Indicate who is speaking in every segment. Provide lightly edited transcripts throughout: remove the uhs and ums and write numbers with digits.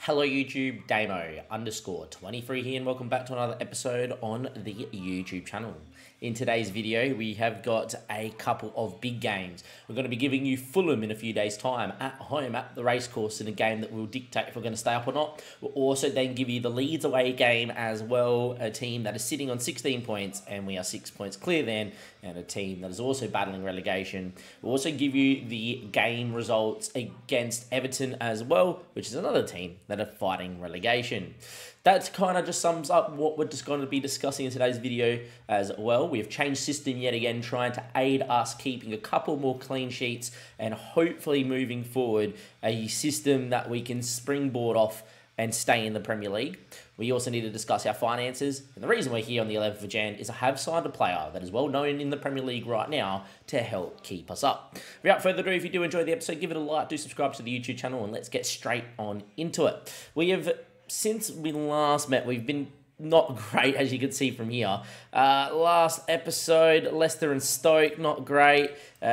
Speaker 1: Hello YouTube, Damo_23 here and welcome back to another episode on the YouTube channel. In today's video, we have got a couple of big games. We're going to be giving you Fulham in a few days' time at home at the racecourse in a game that will dictate if we're going to stay up or not. We'll also then give you the Leeds away game as well, a team that is sitting on 16 points and we are 6 points clear then, and a team that is also battling relegation. We'll also give you the game results against Everton as well, which is another team that are fighting relegation. That kind of just sums up what we're just going to be discussing in today's video as well. We've changed system yet again, trying to aid us keeping a couple more clean sheets and hopefully moving forward a system that we can springboard off and stay in the Premier League. We also need to discuss our finances. And the reason we're here on the 11th of Jan is I have signed a player that is well known in the Premier League right now to help keep us up. Without further ado, if you do enjoy the episode, give it a like, do subscribe to the YouTube channel, and let's get straight on into it. We have, since we last met, we've been not great, as you can see from here. Last episode, Leicester and Stoke, not great.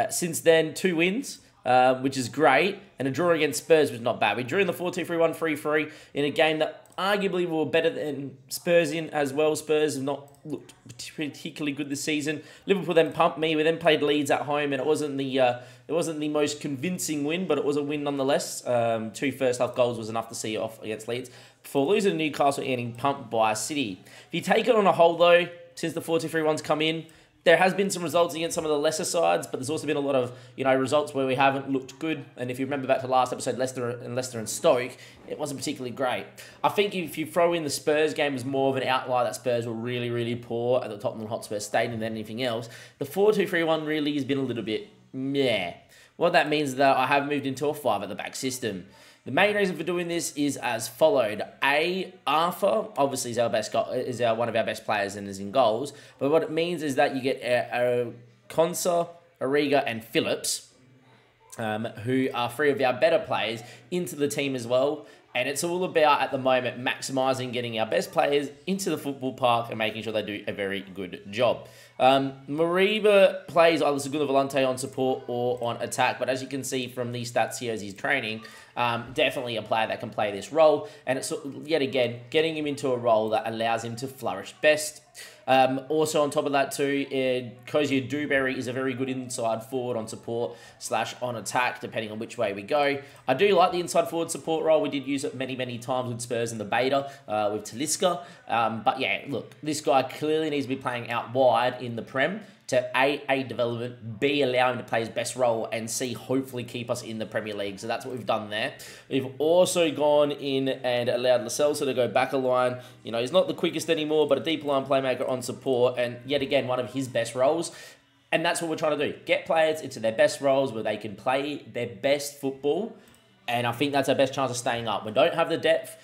Speaker 1: Since then, 2 wins. Which is great, and a draw against Spurs was not bad. We drew in the 4-2-3-1 3-3 in a game that arguably we were better than Spurs in as well. Spurs have not looked particularly good this season. Liverpool then pumped me. We then played Leeds at home, and it wasn't the most convincing win, but it was a win nonetheless. 2 first-half goals was enough to see it off against Leeds before losing to Newcastle and getting pumped by City. If you take it on a whole, though, since the 4-2-3-1's come in, there has been some results against some of the lesser sides, but there's also been a lot of, results where we haven't looked good. And if you remember back to last episode, Leicester and Stoke, it wasn't particularly great. I think if you throw in the Spurs game as more of an outlier, that Spurs were really, really poor at the Tottenham Hotspur Stadium than anything else, the 4-2-3-1 really has been a little bit meh. What that means is that I have moved into a 5 at the back system. The main reason for doing this is as followed. Arthur, obviously, is one of our best players and is in goals. But what it means is that you get Konsa, Origa, and Phillips, who are 3 of our better players, into the team as well. And it's all about, at the moment, maximising getting our best players into the football park and making sure they do a very good job. Mariba plays either Segunda Volante on support or on attack, but as you can see from these stats here as he's training, definitely a player that can play this role, and it's yet again getting him into a role that allows him to flourish best. Also on top of that too, Kozia Dewberry is a very good inside forward on support / on attack, depending on which way we go. I do like the inside forward support role. We did use it many times with Spurs in the beta with Talisca. But yeah, look, this guy clearly needs to be playing out wide in the Prem to A, development, B, allow him to play his best role, and C, hopefully keep us in the Premier League. So that's what we've done there. We've also gone in and allowed Lo Celso to go back a line. He's not the quickest anymore, but a deep line playmaker on support, and yet again, one of his best roles. And that's what we're trying to do. Get players into their best roles where they can play their best football, and I think that's our best chance of staying up. We don't have the depth.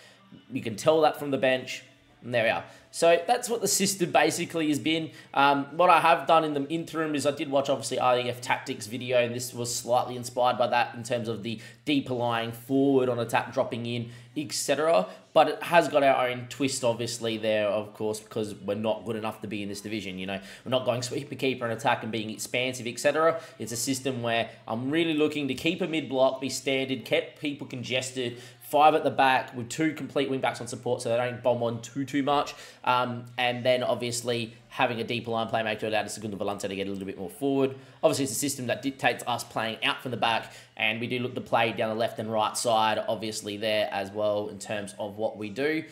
Speaker 1: You can tell that from the bench. And there we are. So that's what the system basically has been. What I have done in the interim is I did watch, obviously, RDF Tactics video, and this was slightly inspired by that in terms of the deeper lying forward on attack, dropping in, etc. But it has got our own twist, obviously, there, of course, because we're not good enough to be in this division. We're not going sweeper, keeper, and attack and being expansive, etc. It's a system where I'm really looking to keep a mid-block, be standard, keep people congested, 5 at the back with 2 complete wing-backs on support so they don't bomb on too much. And then, obviously, having a deeper line playmaker to allow the Segunda Volante to get a little bit more forward. Obviously, it's a system that dictates us playing out from the back, and we do look to play down the left and right side, obviously, there as well in terms of what we do.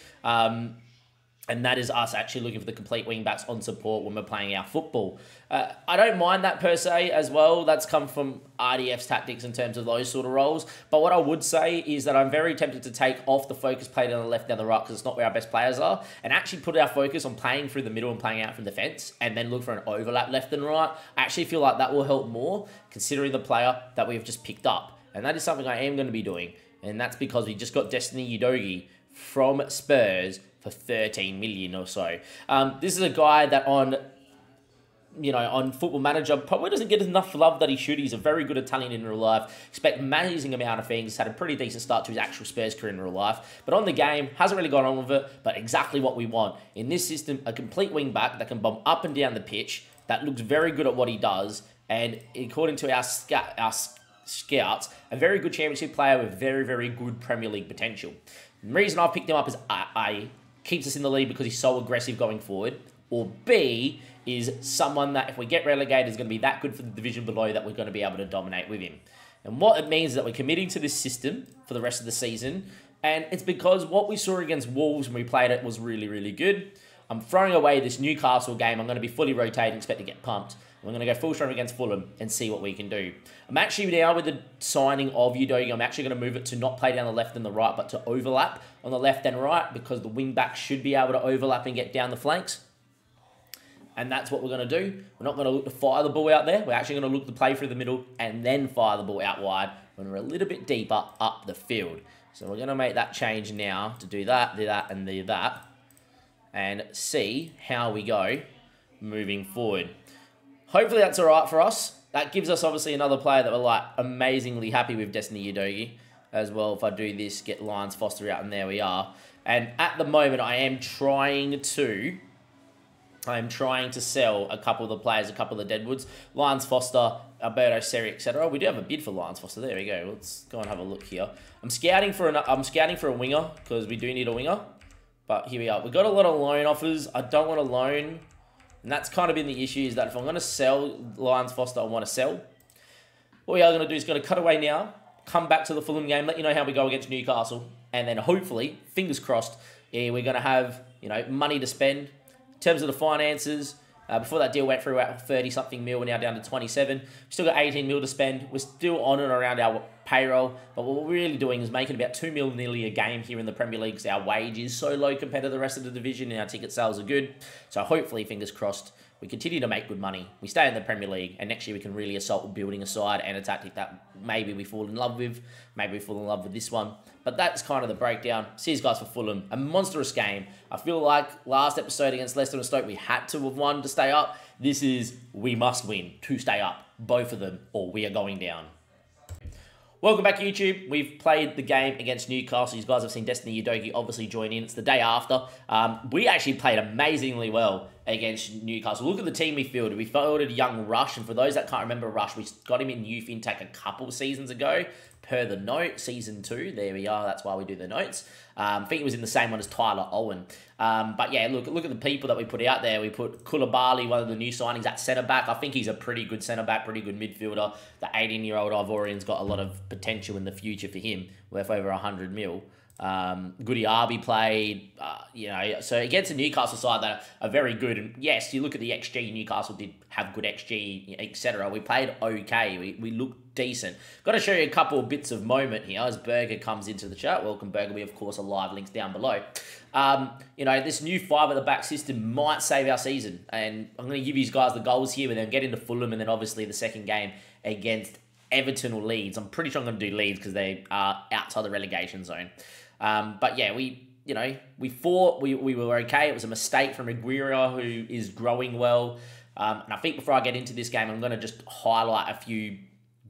Speaker 1: And that is us actually looking for the complete wing-backs on support when we're playing our football. I don't mind that per se as well. That's come from RDF's tactics in terms of those sort of roles. But what I would say is that I'm very tempted to take off the focus play down the left, down the right, because it's not where our best players are, and actually put our focus on playing through the middle and playing out from defence, and then look for an overlap left and right. I actually feel like that will help more, considering the player that we've just picked up. And that is something I am going to be doing. And that's because we just got Destiny Udogie from Spurs for 13 million or so. This is a guy that on Football Manager probably doesn't get enough love that he should. He's a very good Italian in real life. Expect amazing amount of things. Had a pretty decent start to his actual Spurs career in real life. But on the game, hasn't really gone on with it, but exactly what we want. In this system, a complete wing back that can bomb up and down the pitch, that looks very good at what he does, and according to our scouts, a very good championship player with very, very good Premier League potential. The reason I picked him up is A, keeps us in the lead because he's so aggressive going forward, or B, is someone that if we get relegated is going to be that good for the division below that we're going to be able to dominate with him. And what it means is that we're committing to this system for the rest of the season, and it's because what we saw against Wolves when we played it was really, really good. I'm throwing away this Newcastle game. I'm going to be fully rotating, expect to get pumped. We're going to go full strength against Fulham and see what we can do. I'm actually now with the signing of Udogie, I'm actually going to move it to not play down the left and the right, but to overlap on the left and right because the wing back should be able to overlap and get down the flanks. And that's what we're going to do. We're not going to look to fire the ball out there. We're actually going to look to play through the middle and then fire the ball out wide when we're a little bit deeper up the field. So we're going to make that change now to do that, and do that. And see how we go moving forward. Hopefully that's all right for us. That gives us obviously another player that we're like amazingly happy with, Destiny Udogie, as well. If I do this, get Lyons Foster out, and there we are. And at the moment, I am trying to sell a couple of the players, a couple of the deadwoods. Lyons Foster, Alberto Seri, etc. We do have a bid for Lyons Foster. There we go. Let's go and have a look here. I'm scouting for a winger because we do need a winger. But here we are. We've got a lot of loan offers. I don't want to loan. And that's kind of been the issue, is that if I'm going to sell Lyons Foster, I want to sell. What we are going to do is going to cut away now, come back to the Fulham game, let you know how we go against Newcastle. And then hopefully, fingers crossed, we're going to have money to spend. In terms of the finances, before that deal went through at 30-something mil, we're now down to 27. We've still got 18 mil to spend. We're still on and around our payroll, but what we're really doing is making about 2 mil nearly a game here in the Premier League because our wage is so low compared to the rest of the division and our ticket sales are good. So hopefully, fingers crossed, we continue to make good money. We stay in the Premier League, and next year we can really assault building a side and a tactic that maybe we fall in love with. Maybe we fall in love with this one. But that's kind of the breakdown. See you guys for Fulham. A monstrous game. I feel like last episode against Leicester and Stoke, we had to have won to stay up. This is we must win to stay up. Both of them, or we are going down. Welcome back, YouTube. We've played the game against Newcastle. You guys have seen Destiny Udogie obviously join in. It's the day after. We actually played amazingly well against Newcastle. Look at the team we fielded. We fielded young Rush, and for those that can't remember Rush, we got him in youth intake a couple seasons ago. Per the note, season 2. There we are. That's why we do the notes. I think it was in the same one as Tyler Owen. But yeah, look at the people that we put out there. We put Koulibaly, one of the new signings, at centre-back. I think he's a pretty good centre-back, pretty good midfielder. The 18-year-old Ivorian's got a lot of potential in the future for him, worth over 100 mil. Goody Arby played, so against a Newcastle side that are very good. And yes, you look at the XG, Newcastle did have good XG, etc. We played okay. We looked decent. Got to show you a couple of bits of moment here as Berger comes into the chat. Welcome, Berger. We, of course, are live links down below. This new 5 at the back system might save our season. And I'm going to give you guys the goals here, and then get into Fulham, and then obviously the second game against Everton or Leeds. I'm pretty sure I'm going to do Leeds because they are outside the relegation zone. But yeah, we fought, we were okay. It was a mistake from Aguirre, who is growing well. And I think before I get into this game, I'm going to just highlight a few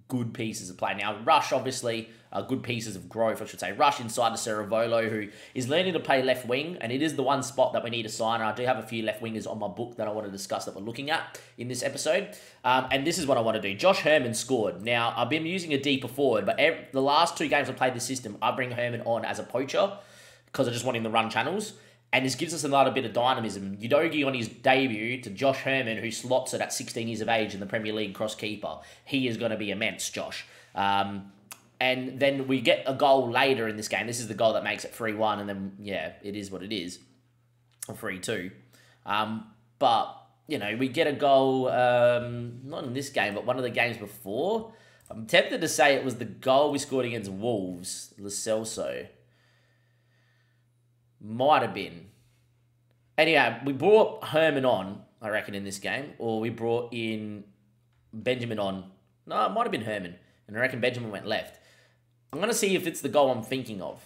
Speaker 1: good pieces of play. Now, Rush, obviously, good pieces of growth, I should say. Rush inside to Ceravolo, who is learning to play left wing, and it is the one spot that we need to sign. And I do have a few left wingers on my book that I want to discuss that we're looking at in this episode. And this is what I want to do. Josh Herman scored. Now, I've been using a deeper forward, but the last 2 games I played this system, I bring Herman on as a poacher because I just want him to run channels. And this gives us another bit of dynamism. Udogie on his debut to Josh Herman, who slots it at 16 years of age in the Premier League cross keeper. He is going to be immense, Josh. And then we get a goal later in this game. This is the goal that makes it 3-1. And then, yeah, it is what it is. 3-2. But, we get a goal, not in this game, but one of the games before. I'm tempted to say it was the goal we scored against Wolves, Lo Celso. Might have been. Anyway, we brought Herman on, I reckon, in this game. Or we brought in Benjamin on. No, it might have been Herman. And I reckon Benjamin went left. I'm going to see if it's the goal I'm thinking of.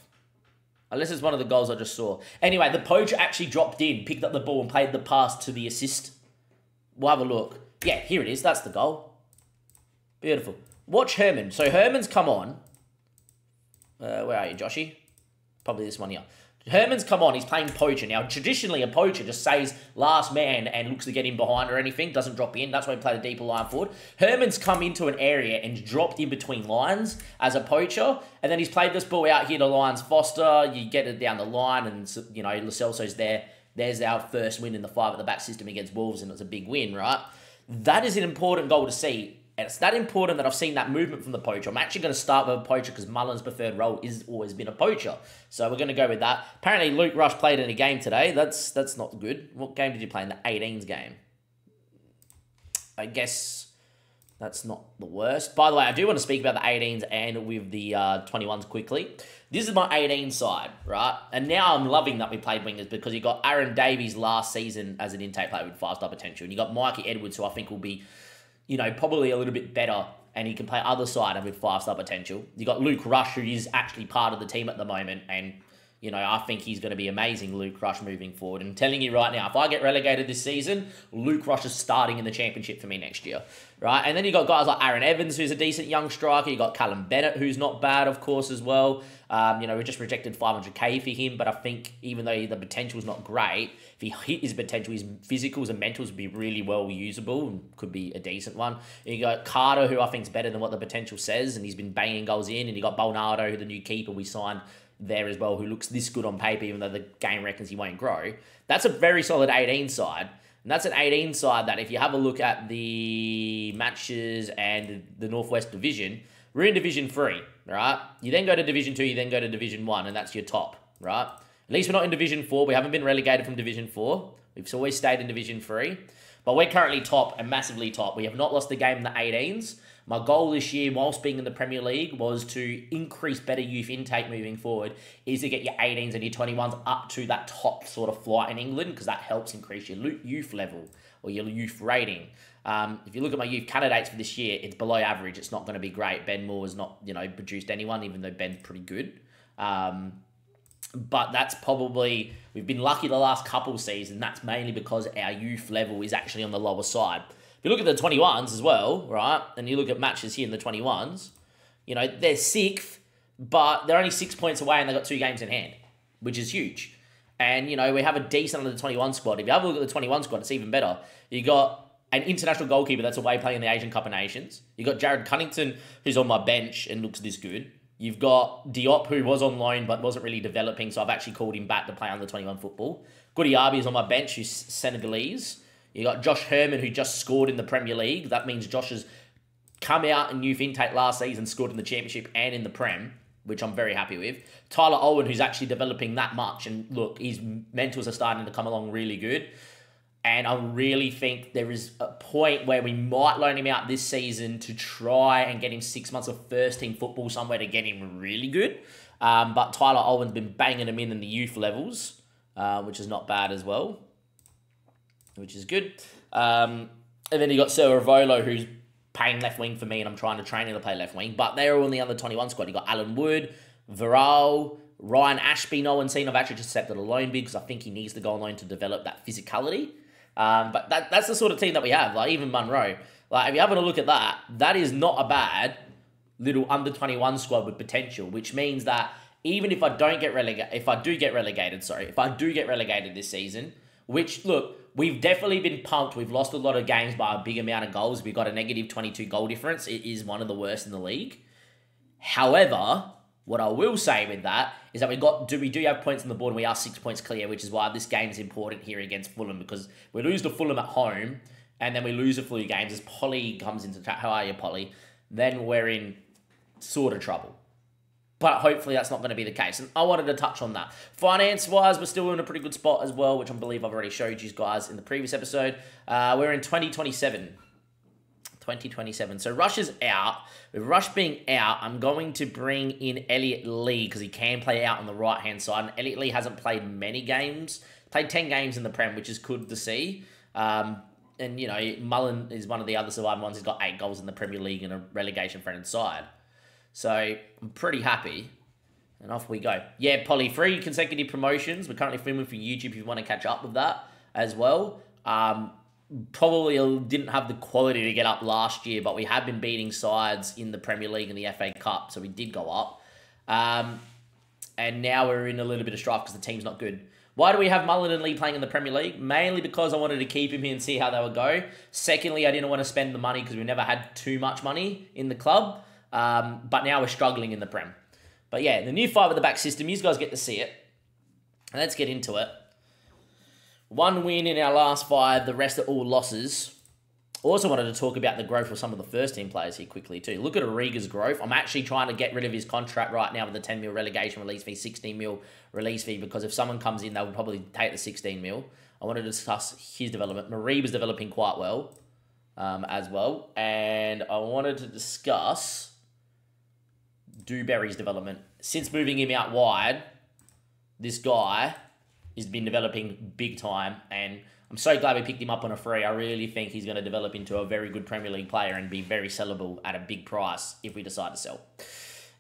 Speaker 1: Unless it's one of the goals I just saw. Anyway, the poacher actually dropped in, picked up the ball and played the pass to the assist. We'll have a look. Yeah, here it is. That's the goal. Beautiful. Watch Herman. So Herman's come on. Where are you, Joshy? Probably this one here. Herman's come on, he's playing poacher. Now, traditionally, a poacher just stays last man and looks to get in behind or anything, doesn't drop in. That's why he played a deeper line forward. Herman's come into an area and dropped in between lines as a poacher, and then he's played this ball out here to Lyons Foster. You get it down the line, and, you know, Lo Celso's there. There's our first win in the 5 at the back system against Wolves, and it's a big win, right? That is an important goal to see. And it's that important that I've seen that movement from the poacher. I'm actually going to start with a poacher because Mullen's preferred role is always been a poacher. So we're going to go with that. Apparently, Luke Rush played in a game today. That's not good. What game did you play in the 18s game? I guess that's not the worst. By the way, I do want to speak about the 18s and with the 21s quickly. This is my 18 side, right? And now I'm loving that we played wingers because you got Aaron Davies last season as an intake player with 5-star potential. And you got Mikey Edwards, who I think will be, you know, probably a little bit better, and he can play other side and with 5-star potential. You got Luke Rush, who is actually part of the team at the moment, and, you know, I think he's going to be amazing, Luke Rush, moving forward. And I'm telling you right now, if I get relegated this season, Luke Rush is starting in the championship for me next year, right? And then you got guys like Aaron Evans, who's a decent young striker. You got Callum Bennett, who's not bad, of course, as well. You know, we just rejected 500k for him, but I think even though the potential is not great, if he hit his potential, his physicals and mentals would be really well usable and could be a decent one. And you got Carter, who I think is better than what the potential says, and he's been banging goals in. And you got Bolnardo, who the new keeper we signed there as well, who looks this good on paper, even though the game reckons he won't grow. That's a very solid 18 side. And that's an 18 side that if you have a look at the matches and the Northwest Division, we're in Division 3, right? You then go to Division 2, you then go to Division 1, and that's your top, right? At least we're not in Division 4. We haven't been relegated from Division 4. We've always stayed in Division 3. But we're currently top and massively top. We have not lost a game in the 18s. My goal this year, whilst being in the Premier League, was to increase better youth intake moving forward, is to get your 18s and your 21s up to that top sort of flight in England, because that helps increase your youth level or your youth rating. If you look at my youth candidates for this year, it's below average. It's not going to be great. Ben Moore has not, you know, produced anyone, even though Ben's pretty good. But that's probably, we've been lucky the last couple seasons. That's mainly because our youth level is actually on the lower side. If you look at the 21s as well, right, and you look at matches here in the 21s, you know, they're 6th, but they're only 6 points away and they've got 2 games in hand, which is huge. And, you know, we have a decent under the 21 squad. If you have a look at the 21 squad, it's even better. You got an international goalkeeper that's away playing in the Asian Cup of Nations. You got Jared Cunnington, who's on my bench and looks this good. You've got Diop, who was on loan but wasn't really developing, so I've actually called him back to play under 21 football. Goodiabi is on my bench, who's Senegalese. You got Josh Herman, who just scored in the Premier League. That means Josh has come out in youth intake last season, scored in the Championship and in the Prem, which I'm very happy with. Tyler Owen, who's actually developing that much. And look, his mentals are starting to come along really good. And I really think there is a point where we might loan him out this season to try and get him 6 months of first-team football somewhere to get him really good. But Tyler Owen's been banging him in the youth levels, which is not bad as well, which is good. And then you got Serravolo, who's playing left wing for me, and I'm trying to train him to play left wing. But they're all in the under 21 squad. You got Alan Wood, Viral, Ryan Ashby. No one's seen. I've actually just accepted a loan bid because I think he needs to go on loan to develop that physicality. But that's the sort of team that we have. Like even Munro. Like if you're having a look at that, that is not a bad little under 21 squad with potential. Which means that even if I don't get relegated, if I do get relegated this season, which look, we've definitely been pumped. We've lost a lot of games by a big amount of goals. We've got a negative 22 goal difference. It is one of the worst in the league. However, what I will say with that is that we do have points on the board and we are 6 points clear, which is why this game is important here against Fulham, because we lose to Fulham at home and then we lose a few games as Polly comes into chat. How are you, Polly? Then we're in sort of trouble. But hopefully that's not going to be the case. And I wanted to touch on that. Finance-wise, we're still in a pretty good spot as well, which I believe I've already showed you guys in the previous episode. We're in 2027. 2027. So Rush is out. With Rush being out, I'm going to bring in Elliot Lee because he can play out on the right-hand side. And Elliot Lee hasn't played many games. Played 10 games in the Prem, which is good to see. And, you know, Mullen is one of the other surviving ones. He's got 8 goals in the Premier League and a relegation-friendly side. So I'm pretty happy. And off we go. Yeah, Polly, 3 consecutive promotions. We're currently filming for YouTube if you want to catch up with that as well. Probably didn't have the quality to get up last year, but we have been beating sides in the Premier League and the FA Cup, so we did go up. And now we're in a little bit of strife because the team's not good. Why do we have Mullen and Lee playing in the Premier League? Mainly because I wanted to keep him here and see how they would go. Secondly, I didn't want to spend the money because we never had too much money in the club. But now we're struggling in the Prem. But yeah, the new 5 at the back system, you guys get to see it. Let's get into it. 1 win in our last 5, the rest are all losses. Also wanted to talk about the growth of some of the first team players here quickly too. Look at Origa's growth. I'm actually trying to get rid of his contract right now with the 10 mil relegation release fee, 16 mil release fee, because if someone comes in, they would probably take the 16 mil. I want to discuss his development. Mariba's developing quite well as well. And I wanted to discuss Dewberry's development. Since moving him out wide, this guy has been developing big time, and I'm so glad we picked him up on a free. I really think he's going to develop into a very good Premier League player and be very sellable at a big price if we decide to sell.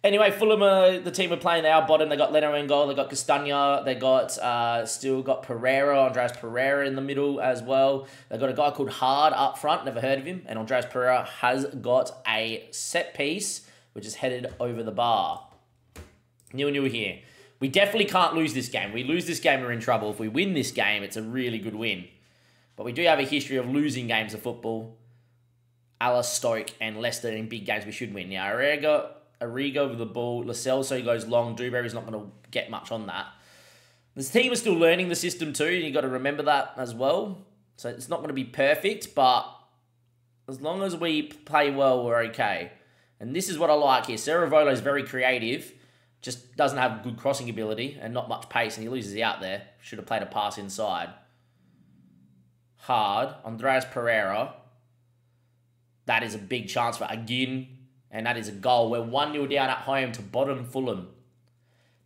Speaker 1: Anyway, Fulham, the team are playing our bottom. They got Leno in goal. They got Castagna. They got still got Pereira, Andreas Pereira in the middle as well. They got a guy called Hard up front. Never heard of him. And Andreas Pereira has got a set piece which is headed over the bar. 0-0 here. We definitely can't lose this game. We lose this game, we're in trouble. If we win this game, it's a really good win. But we do have a history of losing games of football. Alice, Stoke, and Leicester in big games we should win. Now, Arrigo with the ball. Lo Celso goes long. Dewberry's not going to get much on that. This team is still learning the system too. You've got to remember that as well. So it's not going to be perfect, but as long as we play well, we're okay. And this is what I like here. Ceravolo is very creative. Just doesn't have good crossing ability and not much pace, and he loses out there. Should have played a pass inside. Hard. Andreas Pereira. That is a big chance for Agin, and that is a goal. We're 1-0 down at home to bottom Fulham.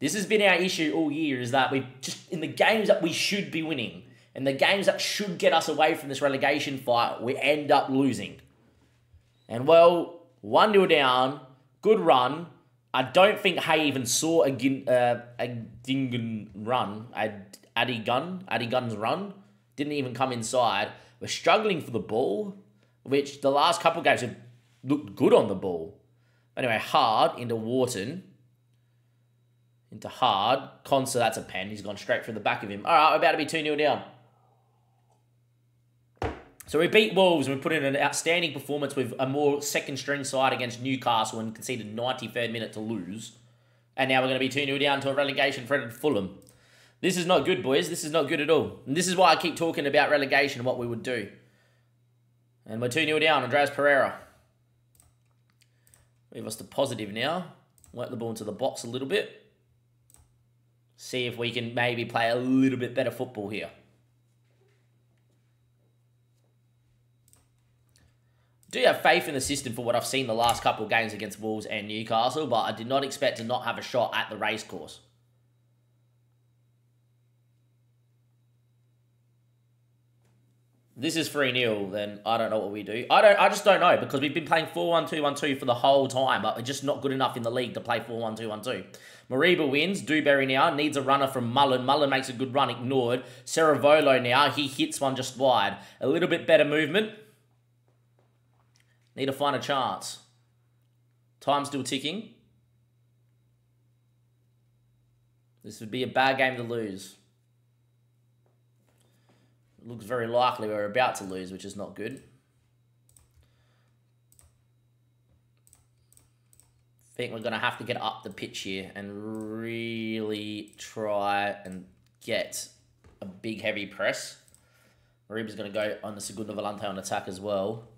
Speaker 1: This has been our issue all year, is that we just, in the games that we should be winning, and the games that should get us away from this relegation fight, we end up losing. And well, 1-0 down, good run. I don't think Hay even saw Adigun's run. Didn't even come inside. We're struggling for the ball, which the last couple of games have looked good on the ball. Anyway, Hard into Wharton. Into Hard. Concede, that's a pen. He's gone straight through the back of him. All right, we're about to be 2-0 down. So we beat Wolves and we put in an outstanding performance with a more second-string side against Newcastle and conceded 93rd minute to lose. And now we're going to be 2-0 down to a relegation-threatened Fulham. This is not good, boys. This is not good at all. And this is why I keep talking about relegation and what we would do. And we're 2-0 down. Andreas Pereira. Move us to positive now. Work the ball into the box a little bit. See if we can maybe play a little bit better football here. I do have faith in the system for what I've seen the last couple of games against Wolves and Newcastle, but I did not expect to not have a shot at the racecourse. This is 3-0, then I don't know what we do. I just don't know, because we've been playing 4-1-2-1-2 for the whole time, but we're just not good enough in the league to play 4-1-2-1-2. Mariba wins. Dewberry now needs a runner from Mullen. Mullen makes a good run, ignored. Ceravolo now, he hits one just wide. A little bit better movement. Need to find a chance. Time's still ticking. This would be a bad game to lose. It looks very likely we're about to lose, which is not good. I think we're going to have to get up the pitch here and really try and get a big, heavy press. Mariba's going to go on the Segundo Volante on attack as well.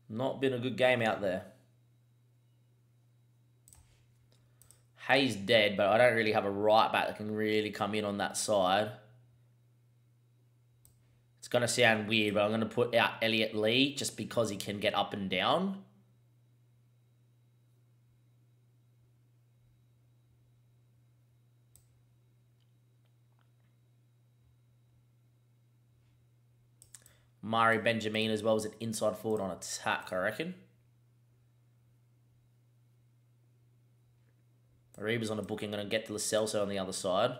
Speaker 1: Not been a good game out there. Hayes dead, but I don't really have a right back that can really come in on that side. It's going to sound weird, but I'm going to put out Elliot Lee just because he can get up and down. Mari Benjamin as well as an inside forward on attack, I reckon. Ariba's on a booking. Going to get to Lo Celso on the other side.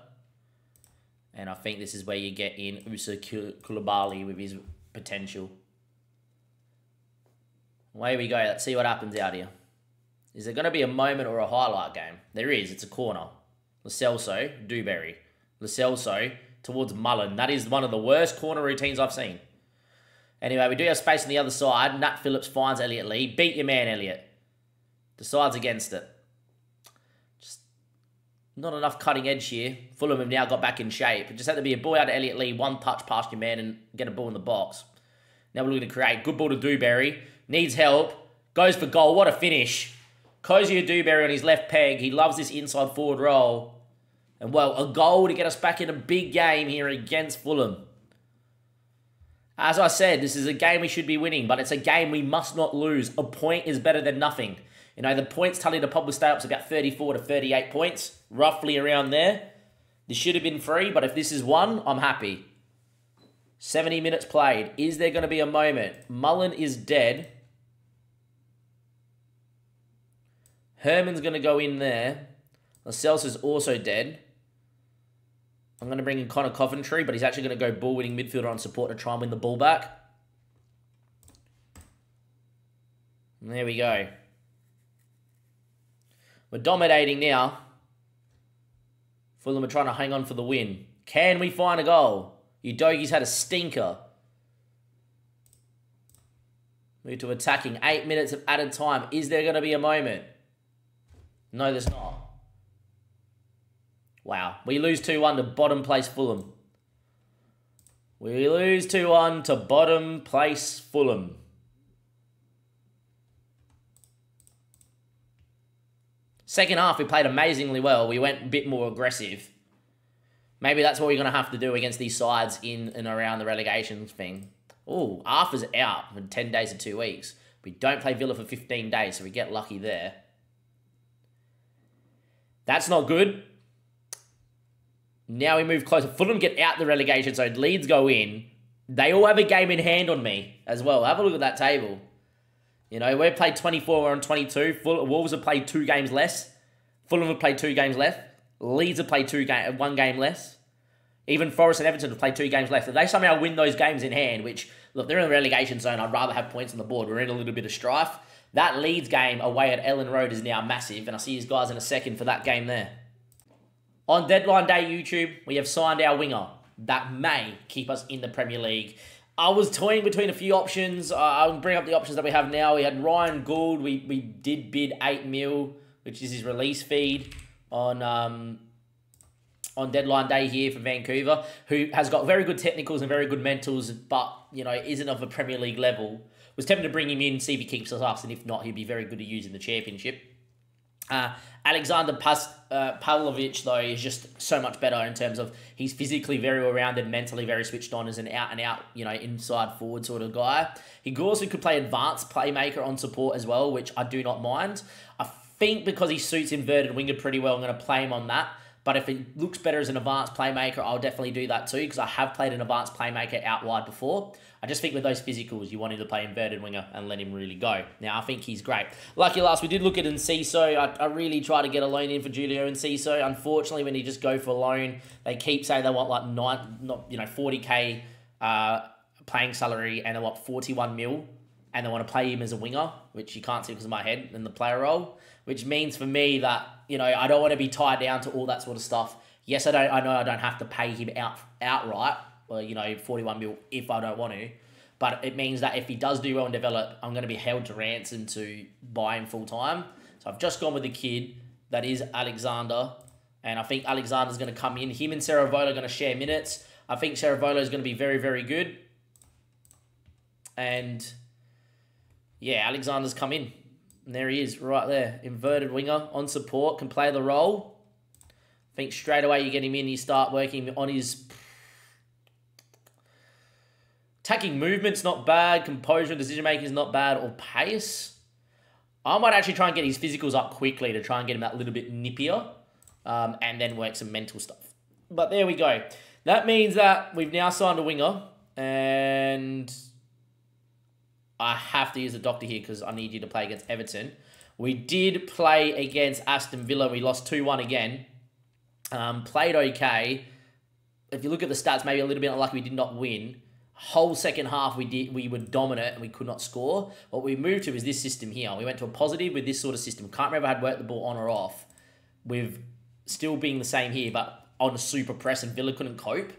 Speaker 1: And I think this is where you get in Usa Koulibaly with his potential. Away we go. Let's see what happens out here. Is there going to be a moment or a highlight game? There is. It's a corner. Lo Celso, Dewberry. Lo Celso towards Mullen. That is one of the worst corner routines I've seen. Anyway, we do have space on the other side. Nat Phillips finds Elliot Lee. Beat your man, Elliot. Decides against it. Just not enough cutting edge here. Fulham have now got back in shape. It just had to be a ball out to Elliot Lee, one touch past your man and get a ball in the box. Now we're looking to create. Good ball to Dewberry. Needs help. Goes for goal. What a finish. Cozier Dewberry on his left peg. He loves this inside forward role. And, well, a goal to get us back in a big game here against Fulham. As I said, this is a game we should be winning, but it's a game we must not lose. A point is better than nothing. You know, the points tally to Pablo stay up's about 34 to 38 points, roughly around there. This should have been free, but if this is one, I'm happy. 70 minutes played. Is there going to be a moment? Mullen is dead. Herman's going to go in there. Lascelles is also dead. I'm going to bring in Connor Coventry, but he's actually going to go ball-winning midfielder on support to try and win the ball back. And there we go. We're dominating now. Fulham are trying to hang on for the win. Can we find a goal? Udogie's had a stinker. Move to attacking. 8 minutes of added time. Is there going to be a moment? No, there's not. Wow. We lose 2-1 to bottom place Fulham. We lose 2-1 to bottom place Fulham. Second half, we played amazingly well. We went a bit more aggressive. Maybe that's what we're going to have to do against these sides in and around the relegation thing. Oh, Arthur's out for 10 days to 2 weeks. We don't play Villa for 15 days, so we get lucky there. That's not good. Now we move closer. Fulham get out the relegation, so Leeds go in. They all have a game in hand on me as well. Have a look at that table. You know, we've played 24, we're on 22. Wolves have played 2 games less. Fulham have played 2 games less. Leeds have played 1 game less. Even Forest and Everton have played 2 games less. If they somehow win those games in hand, which, look, they're in the relegation zone, I'd rather have points on the board. We're in a little bit of strife. That Leeds game away at Ellen Road is now massive, and I'll see you guys in a second for that game there. On deadline day, YouTube, we have signed our winger. That may keep us in the Premier League. I was toying between a few options. I'll bring up the options that we have now. We had Ryan Gould. We did bid 8 mil, which is his release feed on deadline day here for Vancouver, who has got very good technicals and very good mentals, but, you know, isn't of a Premier League level. Was tempted to bring him in, see if he keeps us, and if not, he'd be very good to use in the Championship. Alexander Pavlovic, though, is just so much better in terms of he's physically very well-rounded, mentally very switched on as an out-and-out, you know, inside forward sort of guy. He also could play advanced playmaker on support as well, which I do not mind. I think because he suits inverted winger pretty well, I'm going to play him on that. But if it looks better as an advanced playmaker, I'll definitely do that too, because I have played an advanced playmaker out wide before. I just think with those physicals, you want him to play inverted winger and let him really go. Now, I think he's great. Lucky last, we did look at Enciso. I really tried to get a loan in for Julio Enciso. Unfortunately, when he just go for a loan, they keep saying they want like 40k playing salary and they want 41 mil, and they want to play him as a winger, which you can't see because of my head in the player role, which means for me that, you know, I don't want to be tied down to all that sort of stuff. Yes, I know I don't have to pay him outright, or, you know, 41 mil if I don't want to. But it means that if he does do well and develop, I'm going to be held to ransom to buy him full time. So I've just gone with the kid that is Alexander. And I think Alexander's going to come in. Him and Saravola are going to share minutes. I think Saravola is going to be very, very good. And yeah, Alexander's come in. And there he is, right there. Inverted winger on support, can play the role. I think straight away you get him in, you start working on his attacking movement's not bad, composure and decision-making is not bad, or pace. I might actually try and get his physicals up quickly to try and get him that little bit nippier, and then work some mental stuff. But there we go. That means that we've now signed a winger, and I have to use the doctor here because I need you to play against Everton. We did play against Aston Villa. We lost 2-1 again. Played okay. If you look at the stats, maybe a little bit unlucky we did not win. Whole second half we were dominant and we could not score. What we moved to is this system here. We went to a positive with this sort of system. Can't remember how to work the ball on or off, with still being the same here, but on a super press, and Villa couldn't cope.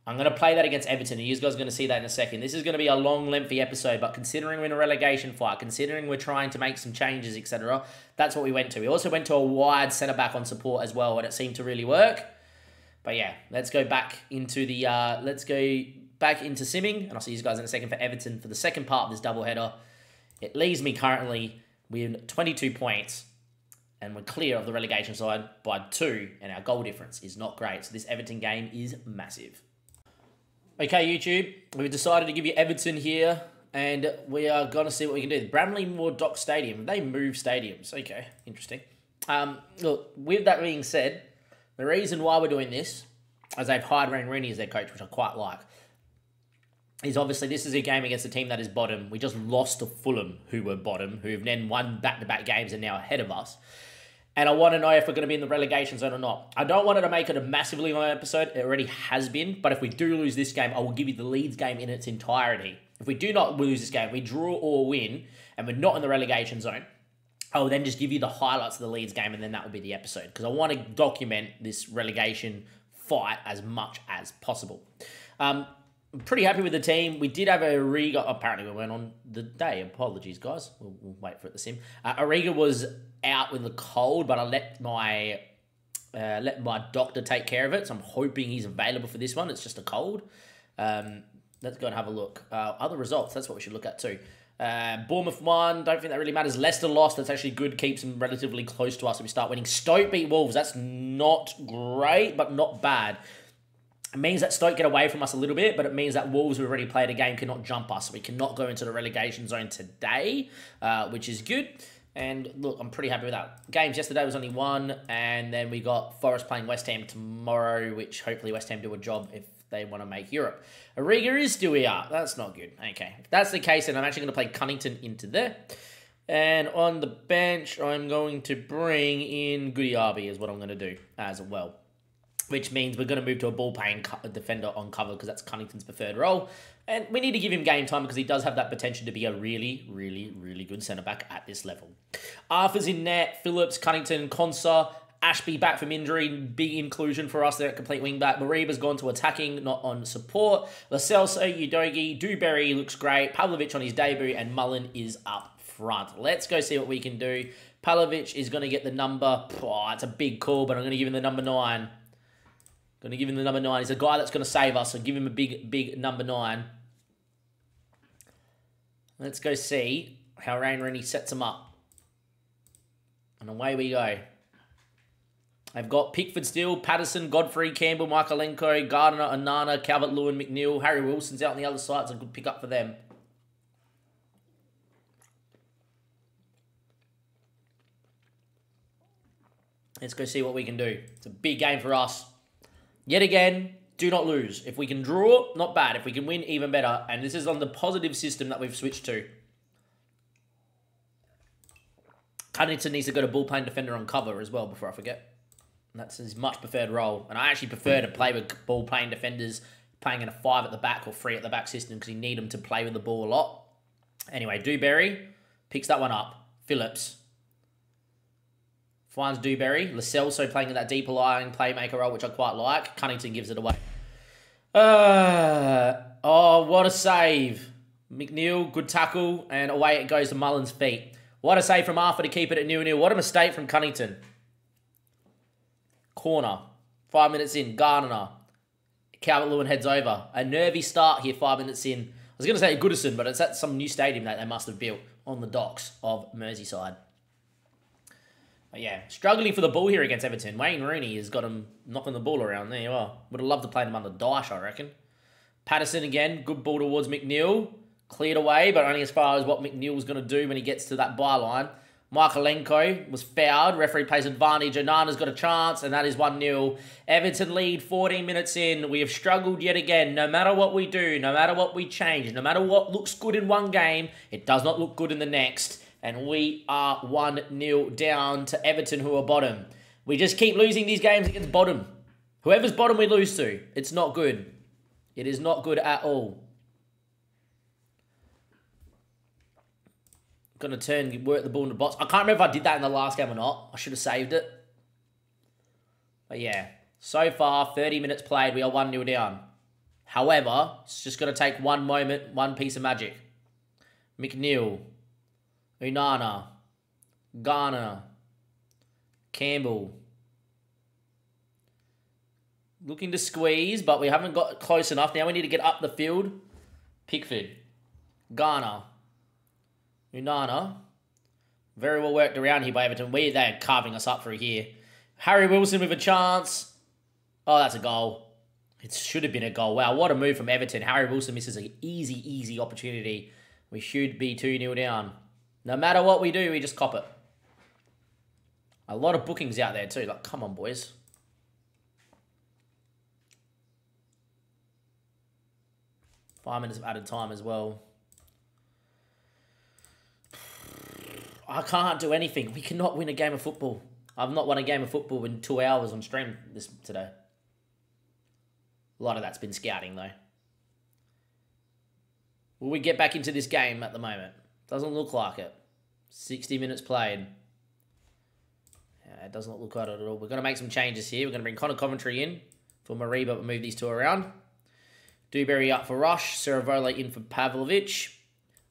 Speaker 1: I'm going to play that against Everton, and you guys are going to see that in a second. This is going to be a long, lengthy episode, but considering we're in a relegation fight, considering we're trying to make some changes, etc., that's what we went to. We also went to a wide centre-back on support as well, and it seemed to really work. But yeah, let's go back into the... back into simming, and I'll see you guys in a second for Everton for the second part of this doubleheader. It leaves me currently with 22 points, and we're clear of the relegation side by 2, and our goal difference is not great. So this Everton game is massive. Okay, YouTube, we've decided to give you Everton here, and we are going to see what we can do. Bramley Moore Dock Stadium, they move stadiums. Okay, interesting. Look, with that being said, the reason why we're doing this, as they've hired Wayne Rooney as their coach, which I quite like, is obviously this is a game against a team that is bottom. We just lost to Fulham, who were bottom, who have then won back-to-back games and now ahead of us. And I want to know if we're going to be in the relegation zone or not. I don't want to make it a massively long episode. It already has been. But if we do lose this game, I will give you the Leeds game in its entirety. If we do not lose this game, we draw or win, and we're not in the relegation zone, I will then just give you the highlights of the Leeds game, and then that will be the episode. Because I want to document this relegation fight as much as possible. I'm pretty happy with the team. We did have Arriga. Apparently, we went on the day. Apologies, guys. We'll wait for it to sim. Arriga was out with a cold, but I let my doctor take care of it. So I'm hoping he's available for this one. It's just a cold. Let's go and have a look. Other results. That's what we should look at too. Bournemouth won. Don't think that really matters. Leicester lost. That's actually good. Keeps them relatively close to us if we start winning. Stoke beat Wolves. That's not great, but not bad. It means that Stoke get away from us a little bit, but it means that Wolves, who already played a game, cannot jump us. So we cannot go into the relegation zone today, which is good. And look, I'm pretty happy with that. Games yesterday was only one, and then we got Forest playing West Ham tomorrow, which hopefully West Ham do a job if they want to make Europe. Arriga is still here. That's not good. Okay, if that's the case, then I'm actually going to play Cunnington into there. And on the bench, I'm going to bring in Goodiarby is what I'm going to do as well. Which means we're going to move to a ball-playing defender on cover because that's Cunnington's preferred role. And we need to give him game time because he does have that potential to be a really, really, really good centre-back at this level. Arthur's in net, Phillips, Cunnington, Konsa, Ashby back from injury, big inclusion for us there at complete wing-back. Mariba's gone to attacking, not on support. Lo Celso, Udogie, Dewberry looks great. Pavlovic on his debut, and Mullen is up front. Let's go see what we can do. Pavlovic is going to get the number... Oh, it's a big call, but I'm going to give him the number 9. Going to give him the number 9. He's a guy that's going to save us, so give him a big number 9. Let's go see how Wayne Rooney sets him up. And away we go. I've got Pickford still, Patterson, Godfrey, Campbell, Michaelenko, Gardner, Onana, Calvert-Lewin, McNeil, Harry Wilson's out on the other side. It's a good pick up for them. Let's go see what we can do. It's a big game for us. Yet again, do not lose. If we can draw, not bad. If we can win, even better. And this is on the positive system that we've switched to. Cunnington needs to go to ball-playing defender on cover as well before I forget. That's his much preferred role. And I actually prefer to play with ball-playing defenders, playing in a 5 at the back or 3 at the back system because you need them to play with the ball a lot. Anyway, Dewberry picks that one up. Phillips finds Dewberry. Lo Celso playing in that deeper lying playmaker role, which I quite like. Cunnington gives it away. Oh, what a save. McNeil, good tackle, and away it goes to Mullen's feet. What a save from Arthur to keep it at 0-0. What a mistake from Cunnington. Corner. 5 minutes in. Gardner. Calvert-Lewin heads over. A nervy start here 5 minutes in. I was going to say Goodison, but it's at some new stadium that they must have built on the docks of Merseyside. But yeah, struggling for the ball here against Everton. Wayne Rooney has got him knocking the ball around. There you are. Would have loved to play him under Dyche, I reckon. Patterson again. Good ball towards McNeil. Cleared away, but only as far as what McNeil was going to do when he gets to that byline. Michaelenko was fouled. Referee plays advantage. Onana's got a chance, and that is 1-0. Everton lead 14 minutes in. We have struggled yet again. No matter what we do, no matter what we change, no matter what looks good in one game, it does not look good in the next. And we are 1-0 down to Everton, who are bottom. We just keep losing these games against bottom. Whoever's bottom we lose to. It's not good. It is not good at all. Going to work the ball in the box. I can't remember if I did that in the last game or not. I should have saved it. But yeah, so far, 30 minutes played. We are 1-0 down. However, it's just going to take one moment, one piece of magic. McNeil, Unana, Garner, Campbell. Looking to squeeze, but we haven't got close enough. Now we need to get up the field. Pickford, Garner, Unana. Very well worked around here by Everton. They're carving us up through here. Harry Wilson with a chance. Oh, that's a goal. It should have been a goal. Wow, what a move from Everton. Harry Wilson misses an easy opportunity. We should be 2-0 down. No matter what we do, we just cop it. A lot of bookings out there too. Like, come on, boys. Five minutes of added time as well. I can't do anything. We cannot win a game of football. I've not won a game of football in 2 hours on stream today. A lot of that's been scouting, though. Will we get back into this game at the moment? Doesn't look like it. 60 minutes played. Yeah, it does not look like it at all. We're going to make some changes here. We're going to bring Connor Coventry in for Mariba, but move these two around. Dewberry up for Rush. Saravola in for Pavlovic.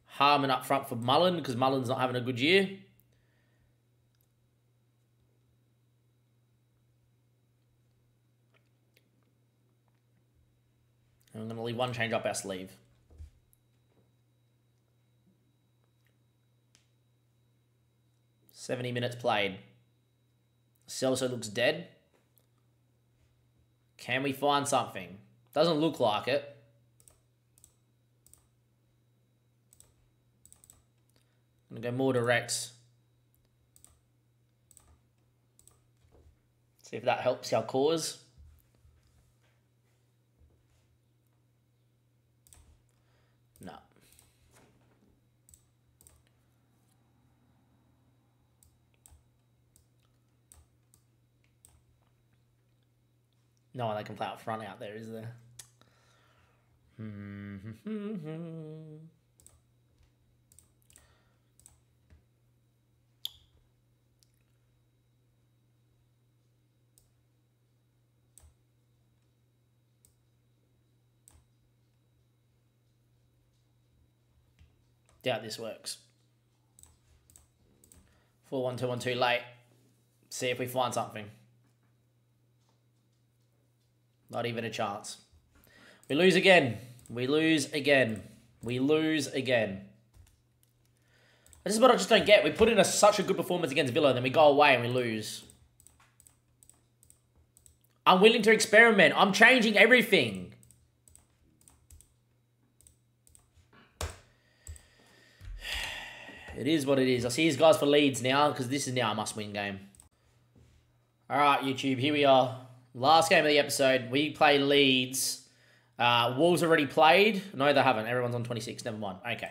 Speaker 1: Harmon up front for Mullen, because Mullen's not having a good year. And I'm going to leave one change up our sleeve. "70 minutes played. Celso looks dead. Can we find something? Doesn't look like it. I'm going to go more direct. See if that helps our cause. No. No one that can play up front out there, is there? Doubt this works. 4-1-2-1-2 late. See if we find something. Not even a chance. We lose again. We lose again. We lose again. This is what I just don't get. We put in such a good performance against Villa, and then we go away and we lose. I'm willing to experiment. I'm changing everything. It is what it is. I see these guys for Leeds now, because this is now a must-win game. Alright, YouTube, here we are. Last game of the episode. We play Leeds. Wolves already played. No, they haven't. Everyone's on 26. Never mind. Okay.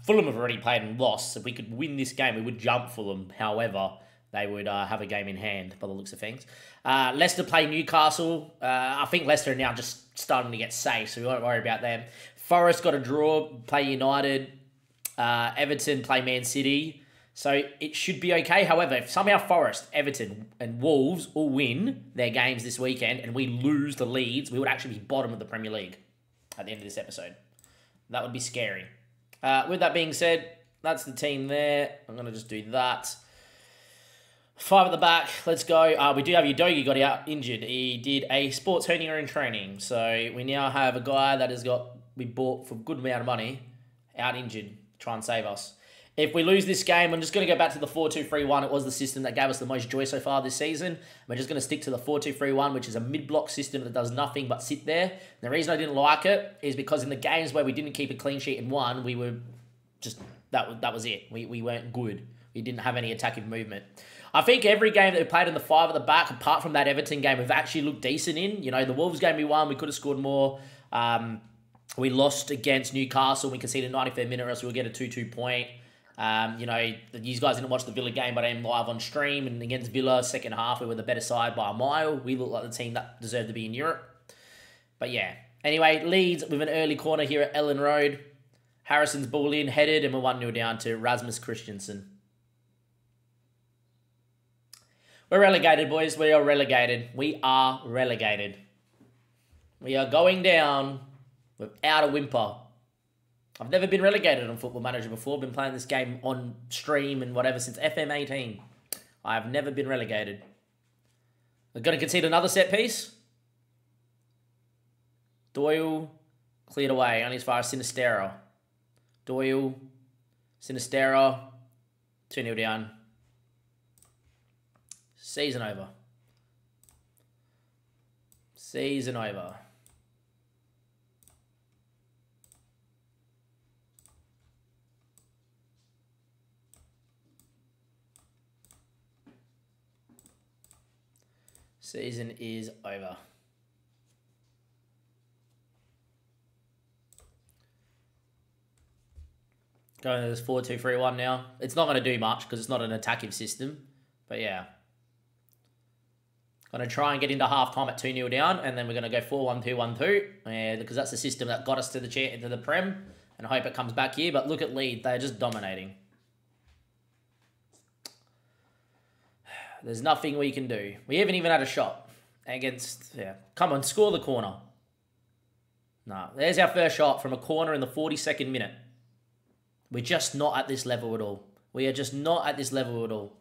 Speaker 1: Fulham have already played and lost. If we could win this game, we would jump Fulham. However, they would have a game in hand by the looks of things. Leicester play Newcastle. I think Leicester are now just starting to get safe, so we won't worry about them. Forest got a draw. Play United. Everton play Man City. So it should be okay. However, if somehow Forest, Everton, and Wolves all win their games this weekend and we lose the Leeds, we would actually be bottom of the Premier League at the end of this episode. That would be scary. With that being said, that's the team there. I'm going to just do that. 5 at the back. Let's go. We do have Udogi got out injured. He did a sports hernia in training. So we now have a guy that we bought for a good amount of money out injured. Try and save us. If we lose this game, I'm just going to go back to the 4-2-3-1. It was the system that gave us the most joy so far this season. We're just going to stick to the 4-2-3-1, which is a mid-block system that does nothing but sit there. And the reason I didn't like it is because in the games where we didn't keep a clean sheet and won, we were just, that was it. We weren't good. We didn't have any attacking movement. I think every game that we played in the 5 at the back, apart from that Everton game, we've actually looked decent in. You know, the Wolves game we won, we could have scored more. We lost against Newcastle. We conceded a 93rd minute, or else we'll get a 2-2 point. You know, you guys didn't watch the Villa game, but I am live on stream. And against Villa, second half, we were the better side by a mile. We looked like the team that deserved to be in Europe. But yeah. Anyway, Leeds with an early corner here at Ellen Road. Harrison's ball in, headed, and we're 1-0 down to Rasmus Christensen. We're relegated, boys. We are relegated. We are relegated. We are going down without a whimper. I've never been relegated on Football Manager before. I've been playing this game on stream and whatever since FM18. I have never been relegated. We're going to concede another set piece. Doyle cleared away, only as far as Sinistera. Doyle, Sinistera, 2-0 down. Season over. Season over. Season is over. Going to this 4-2-3-1 now. It's not going to do much because it's not an attacking system. But yeah. Going to try and get into half-time at 2-0 down. And then we're going to go 4-1-2-1-2. Because that's the system that got us to the Prem. And I hope it comes back here. But look at Leeds. They're just dominating. There's nothing we can do. We haven't even had a shot against... Yeah. Come on, score the corner. No. There's our first shot from a corner in the 42nd minute. We're just not at this level at all. We are just not at this level at all.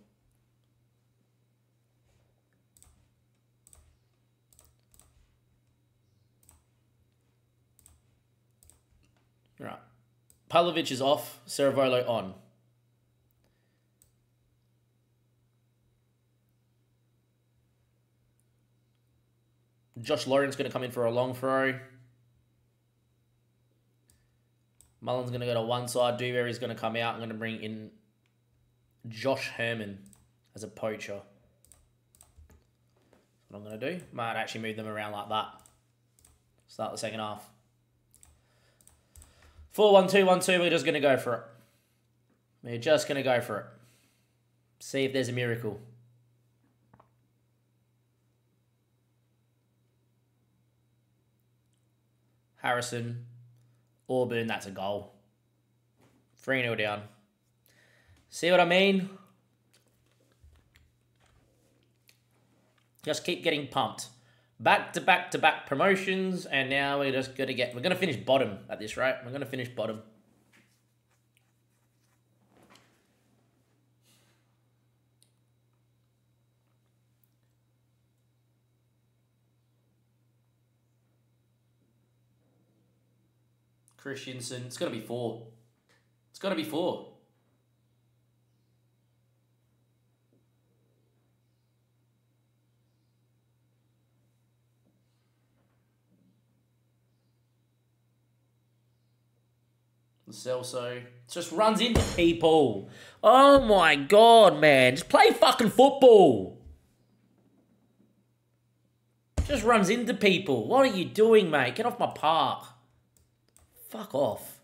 Speaker 1: Right. Pavlovic is off. Ceravolo on. Josh Lawrence going to come in for a long throw. Mullen's going to go to one side. Dewberry's going to come out. I'm going to bring in Josh Herman as a poacher. That's what I'm going to do. Might actually move them around like that. Start the second half. 4-1-2-1-2. We're just going to go for it. We're just going to go for it. See if there's a miracle. Harrison. Auburn, that's a goal. 3-0 down. See what I mean? Just keep getting pumped. Back to back to back promotions, and now we're just going to get... We're going to finish bottom at this rate. We're going to finish bottom. Christensen. It's got to be 4. It's got to be 4. Celso. Just runs into people. Oh my God, man. Just play fucking football. Just runs into people. What are you doing, mate? Get off my park. Fuck off.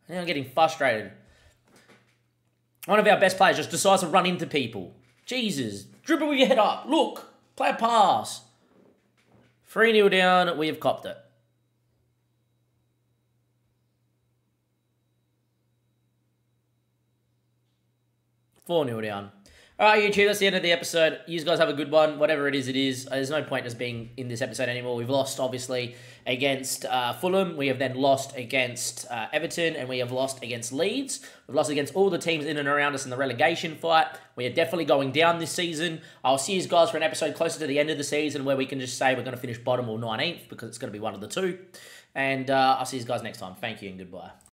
Speaker 1: Now I'm getting frustrated. One of our best players just decides to run into people. Jesus. Dribble with your head up. Look. Play a pass. 3-0 down. We have copped it. 4-0 down. All right, YouTube, that's the end of the episode. You guys have a good one. Whatever it is, it is. There's no point just being in this episode anymore. We've lost, obviously, against Fulham. We have then lost against Everton, and we have lost against Leeds. We've lost against all the teams in and around us in the relegation fight. We are definitely going down this season. I'll see you guys for an episode closer to the end of the season where we can just say we're going to finish bottom or 19th because it's going to be one of the two. And I'll see you guys next time. Thank you and goodbye.